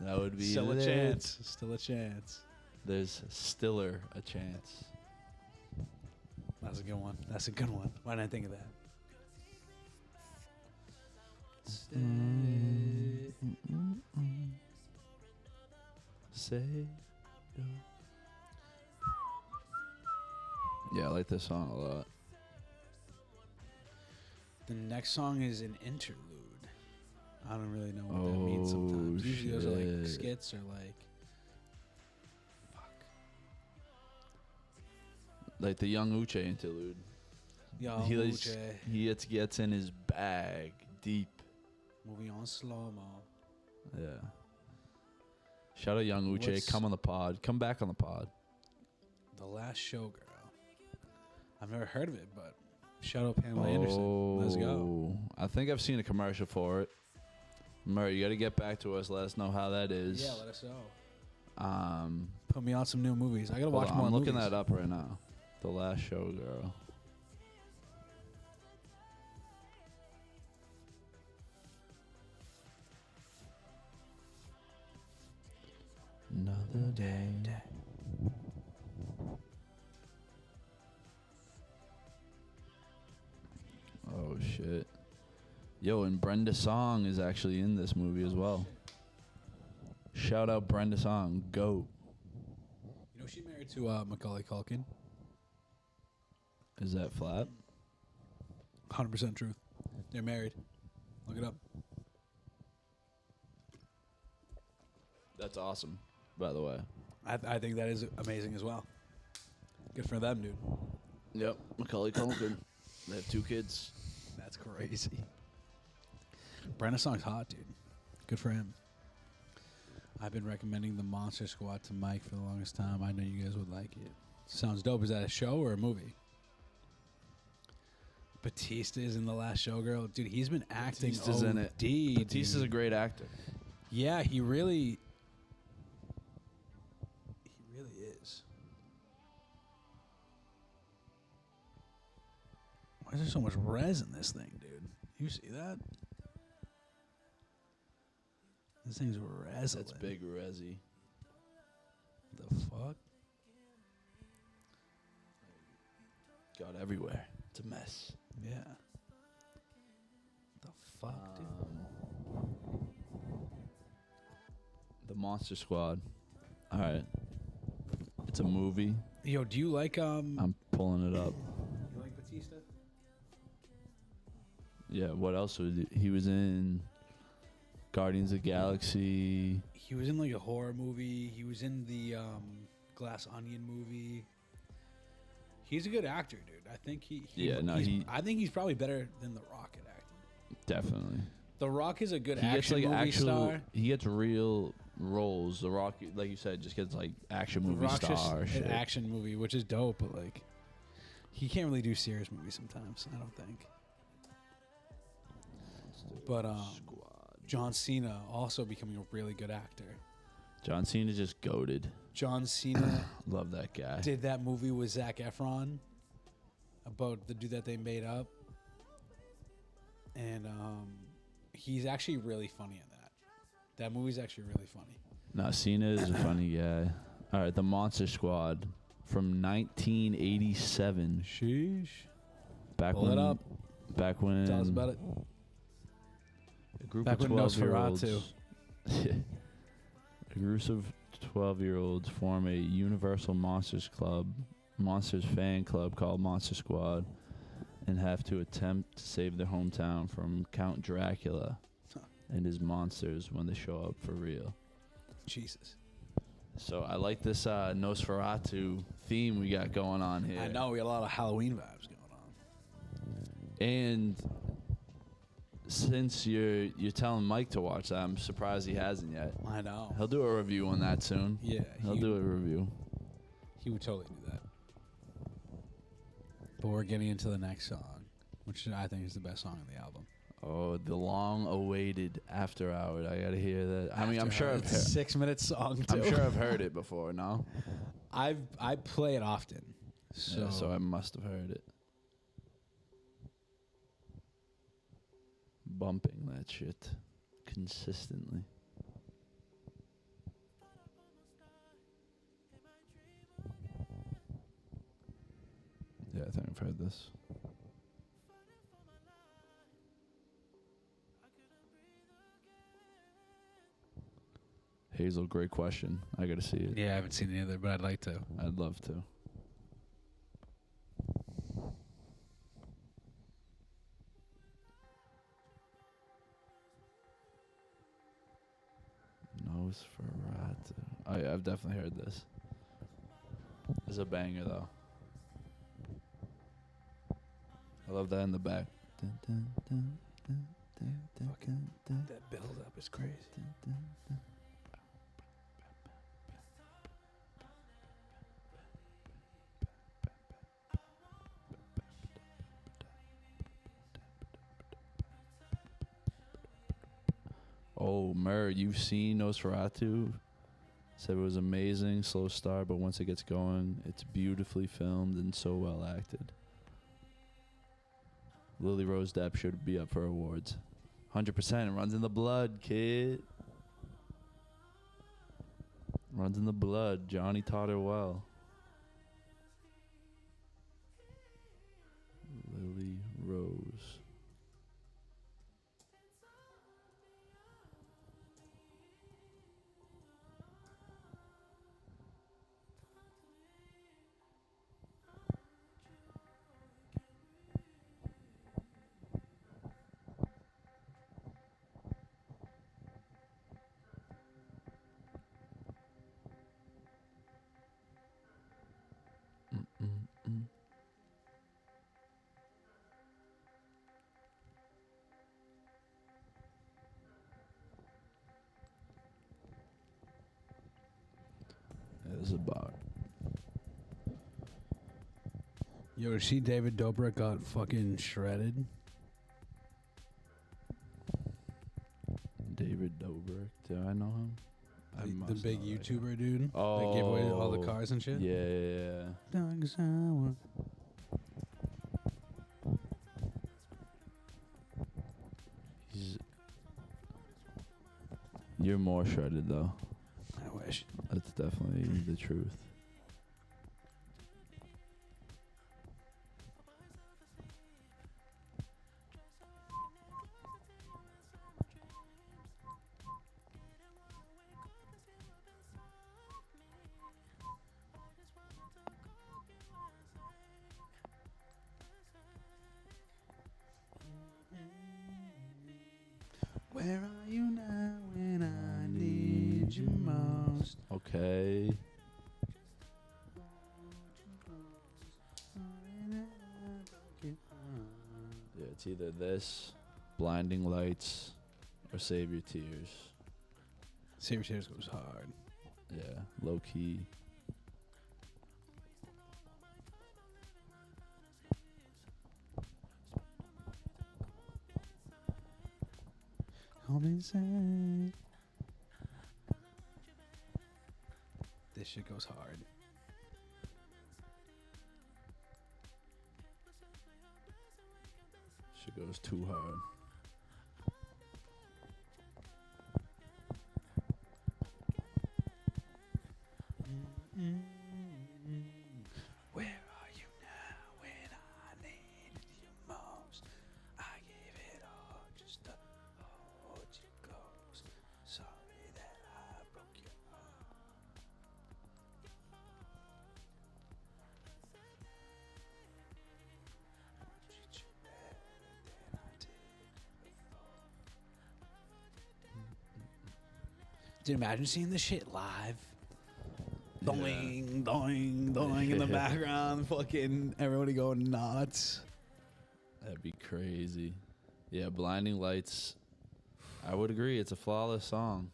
That would up. be Still a lit. chance. Still a chance. There's Stiller a chance. That's a good one. That's a good one. Why didn't I think of that? Say. Yeah, I like this song a lot. The next song is an interlude. I don't really know what that means sometimes. Oh, Usually those are like shit. skits or like... Fuck. Like the Young Uche interlude. Yo, he Uche. gets in his bag deep. Moving on slow-mo. Yeah. Shout out Young Uche. What's- Come on the pod. Come back on the pod. The Last Showgirl. I've never heard of it, but shout out Pamela Anderson. Let's go. I think I've seen a commercial for it. Murray, you got to get back to us. Let us know how that is. Yeah, let us know. Um, Put me on some new movies. I gotta hold watch on, more I'm looking movies. that up right now. The Last Showgirl. Another day. Oh shit. Yo, and Brenda Song is actually in this movie as well. Shout out Brenda Song. Go. You know, she married to Macaulay Culkin. Is that flat? 100% truth. They're married. Look it up. That's awesome, by the way. I think that is amazing as well. Good for them, dude. Yep. Macaulay Culkin. They have 2 kids. That's crazy. Brenda Song's hot, dude. Good for him. I've been recommending the Monster Squad to Mike for the longest time. I know you guys would like it. Sounds dope. Is that a show or a movie? Batista is in The Last Showgirl. Dude, he's been acting Batista's in it. OD, Batista's a dude. great actor. Yeah, he really is. Why is there so much res in this thing, dude? You see that? This thing's res. That's big resi. The fuck? Got everywhere. It's a mess. Yeah. fuck, dude? The Monster Squad. All right. It's a movie. Yo, do you like I'm pulling it up. You like Batista? Yeah, what else was he was in? Guardians of the Galaxy. He was in like a horror movie. He was in the Glass Onion movie. He's a good actor, dude. I think I think he's probably better than The Rock at acting. Definitely. The Rock is a good He gets action like movie actual. star. He gets real roles. The Rock, like you said, just gets like action The movie Rock's just star an shit. action movie, which is dope, but like he can't really do serious movies sometimes. I don't think. But John Cena also becoming a really good actor. John Cena just goated. John Cena Love that guy. did that movie with Zac Efron about the dude that they made up, and he's actually really funny in that. That movie's actually really funny. No, Cena is a funny guy. All right, the Monster Squad from 1987. Sheesh. Back Pull when. it up. Back when. Tell us about it. A group Back of when 12-year-olds. Nosferatu. A group of 12-year-olds form a Universal Monsters fan club called Monster Squad, and have to attempt to save their hometown from Count Dracula and his monsters when they show up for real. Jesus. So I like this Nosferatu theme we got going on here. I know we got a lot of Halloween vibes going on. And since you're telling Mike to watch that, I'm surprised he hasn't yet. I know. He'll do a review on that soon. Yeah, He'll do a review. He would totally do that. But we're getting into the next song, which I think is the best song on the album. Oh, the long-awaited After Hour. I gotta hear that. I mean, I'm sure I've It's a 6-minute song too. I'm sure I've heard it before. No, I play it often. So, yeah, so I must have heard it. Bumping that shit consistently. Yeah, I think I've heard this. Hazel, great question. I gotta see it. yeah, I haven't seen it either, but I'd like to. I'd love to. Nosferatu. Oh yeah, I've definitely heard this. It's a banger though. I love that in the back. That build up is crazy. Oh, Mur, you've seen Nosferatu? Said it was amazing, slow start, but once it gets going, it's beautifully filmed and so well acted. Lily Rose Depp should be up for awards. 100%. Runs in the blood, kid. Runs in the blood. Johnny taught her well. Lily Rose. It's about. Yo, did you see David Dobrik got fucking shredded? David Dobrik. Do I know him? I The must big know that guy. YouTuber dude that gave away all the cars and shit? Yeah. Dog sour. You're more shredded though. I wish. That's definitely the truth. Where are you now when I need you most? Okay. Yeah, it's either this, Blinding Lights, or Save Your Tears. Save Your Tears goes hard. Yeah, low key. Come inside. This shit goes hard. Shit goes too hard. Where are you now when I need you most? I gave it all just to hold you close. Sorry that I broke your heart. I treat you better than I did before. Dude, imagine seeing this shit live. Doing, doing, doing in the background. Fucking everybody going nuts. That'd be crazy. Yeah, Blinding Lights. I would agree. It's a flawless song.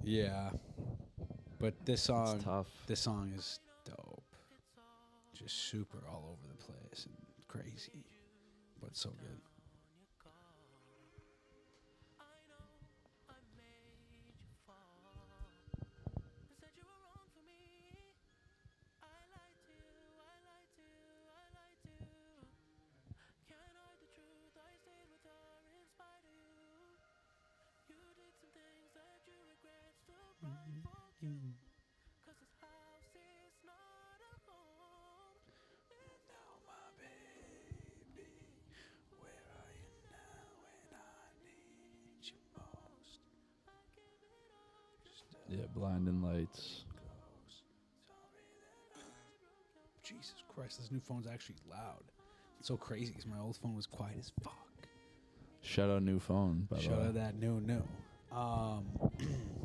Yeah. But this song, It's tough. this song is dope. Just super all over the place and crazy. But so good. Yeah, Blinding Lights. Jesus Christ, this new phone's actually loud. It's so crazy because my old phone was quiet as fuck. Shout out new phone, by the Shout way. out that new.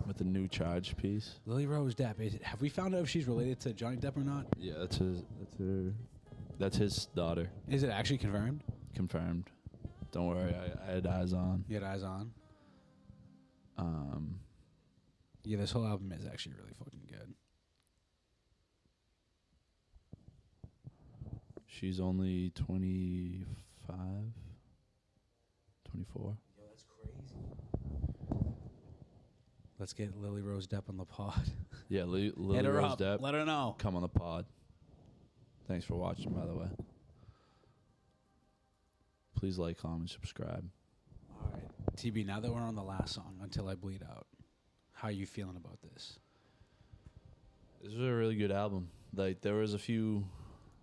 With the new charge piece. Lily Rose Depp. Have we found out if she's related to Johnny Depp or not? Yeah, that's his daughter. Is it actually confirmed? Confirmed. Don't worry, I had eyes on. You had eyes on? Yeah, this whole album is actually really fucking good. She's only 25, 24. Yo, that's crazy. Let's get Lily Rose Depp on the pod. Yeah, Lily Hit her Rose up. Depp. Let her know. Come on the pod. Thanks for watching, by the way. Please like, comment, subscribe. All right. TB, now that we're on the last song, Until I Bleed Out, how are you feeling about this? This was a really good album. Like, there was a few...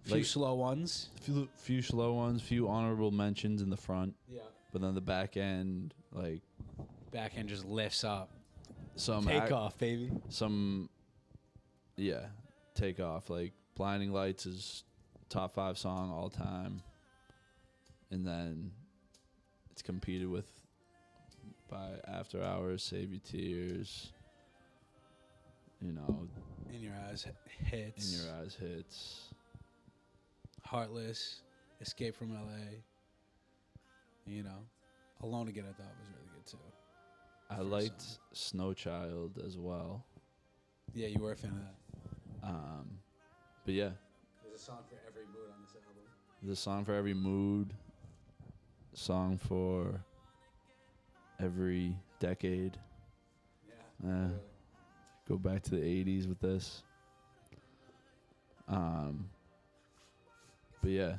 Few slow ones. Few slow ones, few honorable mentions in the front. Yeah. But then the back end, like... Backhand just lifts up. Some Take off, baby. Take off. Like, Blinding Lights is top 5 song all time. And then it's competed with by After Hours, Save Your Tears, you know. In Your Eyes hits. In Your Eyes hits. Heartless, Escape from LA. You know, Alone Again I thought was really good too. I liked Snow Child as well. Yeah, you were a fan of that. But yeah. There's a song for every mood on this album. There's a song for every mood. Song for every decade. Yeah. Really. Go back to the 80s with this. But yeah,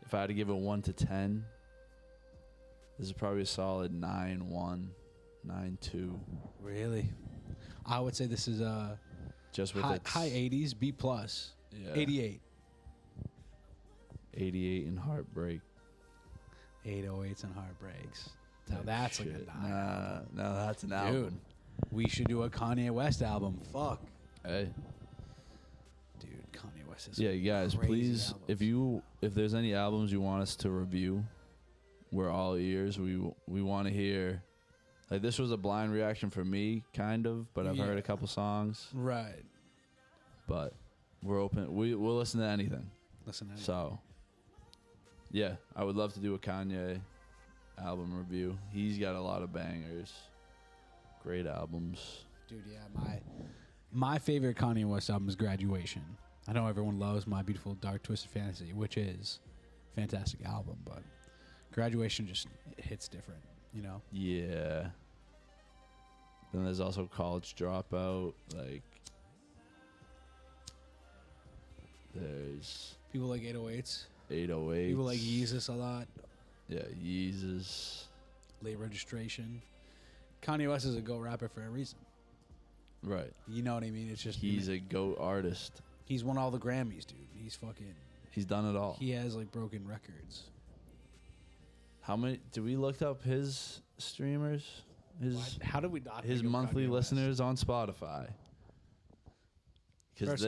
if I had to give it 1 to 10, this is probably a solid 9-1, 9-2. Really? I would say this is a Just with high, its high 80s, B plus, yeah, 88. 88 and Heartbreak. 808s and Heartbreaks. Now Type that's shit. like a 9 album. Now that's an Dude, album. we should do a Kanye West album. Fuck. Hey. Dude, Kanye West is Yeah, you guys, crazy please, albums. if there's any albums you want us to review, we're all ears. We want to hear Like, this was a blind reaction for me, kind of, but I've heard a couple songs. Right. But we're open. We'll listen to anything. Listen to anything. So, yeah, I would love to do a Kanye album review. He's got a lot of bangers. Great albums. Dude, yeah, my favorite Kanye West album is Graduation. I know everyone loves My Beautiful Dark Twisted Fantasy, which is a fantastic album, but Graduation just hits different, you know? Yeah. Then there's also College Dropout. Like, there's People like 808s. 808s. People like Yeezus a lot. Yeah, Yeezus. Late Registration. Kanye West is a GOAT rapper for a reason. Right. You know what I mean? It's just He's a GOAT artist. He's won all the Grammys, dude. He's fucking. He's done it all. He has like broken records. How many? Did we look up his streamers? How did we not? His think of monthly Kanye West? listeners on Spotify. Because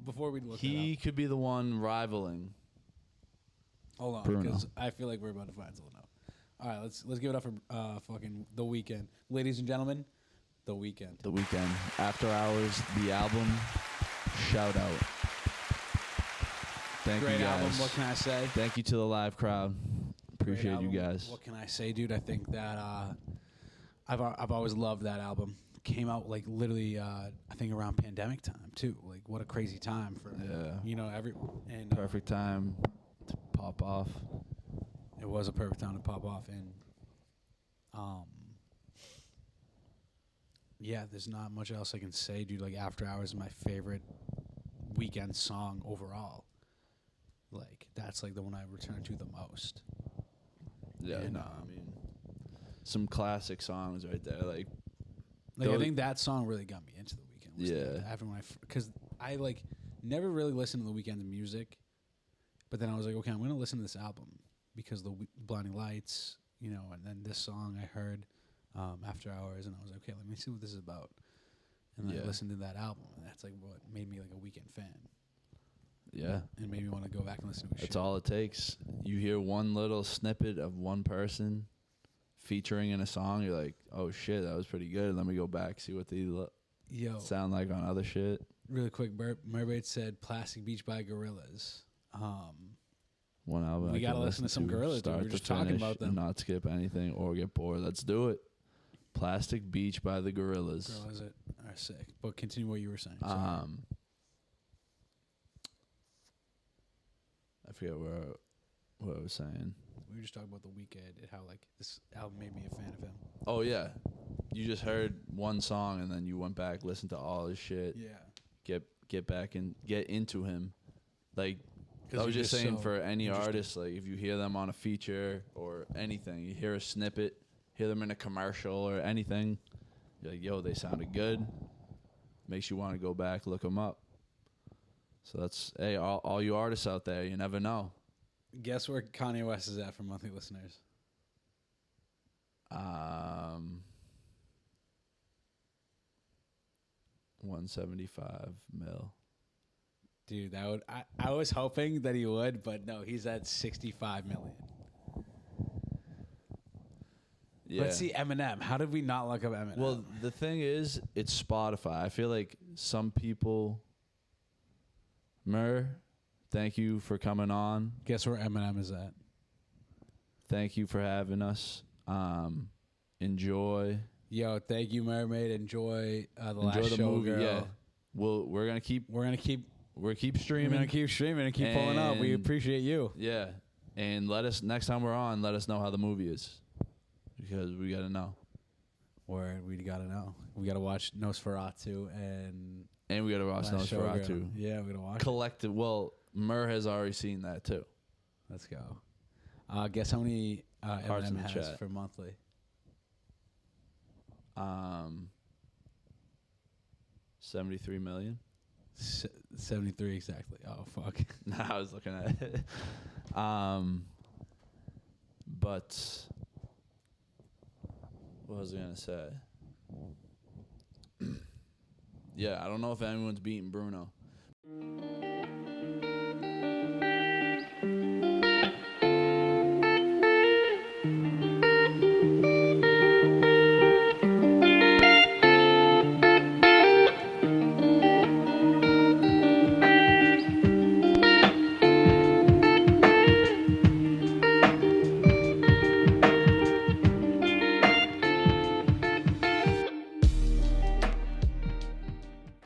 Before we look, he could be the one rivaling. hold on, Bruno. because I feel like we're about to find someone out. All right, let's give it up for fucking The Weeknd, ladies and gentlemen. The Weeknd. The Weeknd. After Hours, the album. Shout out. Thank Great you guys. album. What can I say? Thank you to the live crowd. Great Appreciate you album. guys. What can I say, dude? I think that I've always loved that album. Came out like literally, I think around pandemic time too. Like what a crazy time for and Perfect time to pop off. It was a perfect time to pop off, and yeah, there's not much else I can say, dude. Like After Hours is my favorite Weeknd song overall. Like that's like the one I return to the most. Yeah, And, no, I mean, some classic songs right there. Like I think that song really got me into the Weeknd. Yeah. After when because I like never really listened to the Weeknd's music, but then I was like, okay, I'm gonna listen to this album because the Blinding Lights, you know, and then this song I heard After Hours, and I was like, okay, let me see what this is about. And then I listened to that album, and that's like what made me like a Weeknd fan. Yeah. And made me want to go back and listen to his That's shit. all it takes. You hear one little snippet of one person featuring in a song, you're like, oh shit, that was pretty good. Let me go back, see what they sound like on other shit. Really quick, Mermaid said Plastic Beach by Gorillaz. One album We I gotta can listen to some Gorillaz, dude. start We're to just talking finish about them. and not skip anything or get bored. Let's do it. Plastic Beach by the Gorillaz. Gorillaz are sick. But continue what you were saying. Sorry. I forget what I was saying. We were just talking about The Weeknd and how like this album made me a fan of him. Oh yeah, you just heard one song and then you went back, listened to all his shit. Yeah. Get back and get into him. Like I 'Cause was you're just just saying so for any interested. artist, like if you hear them on a feature or anything, you hear a snippet, hear them in a commercial or anything, you're like, yo, they sounded good. Makes you want to go back, look them up. So that's, hey, all you artists out there, you never know. Guess where Kanye West is at for monthly listeners? 175 mil. Dude, that would I was hoping that he would, but no, he's at 65 million. Yeah. Let's see Eminem. How did we not look up Eminem? Well, the thing is, it's Spotify. I feel like some people. Thank you for coming on. Guess where Eminem is at? Thank you for having us. Enjoy. Yo, thank you, Mermaid. Enjoy the Enjoy last the show, movie. girl. Yeah. We're gonna keep We're gonna keep streaming. and keep pulling up. We And- appreciate you. Yeah. And next time we're on, let us know how the movie is. Because we gotta know. Word, we gotta know. We gotta watch Nosferatu and And we gotta watch Last Showgirl. Nosferatu. Yeah, we gotta watch. Collective. Well, has already seen that too. Let's go. Guess how many Hearts in Eminem the has chat. for monthly? 73 million. 73 exactly. Oh fuck. Nah, I was looking at it. But what was I gonna say? Yeah, I don't know if anyone's beaten Bruno.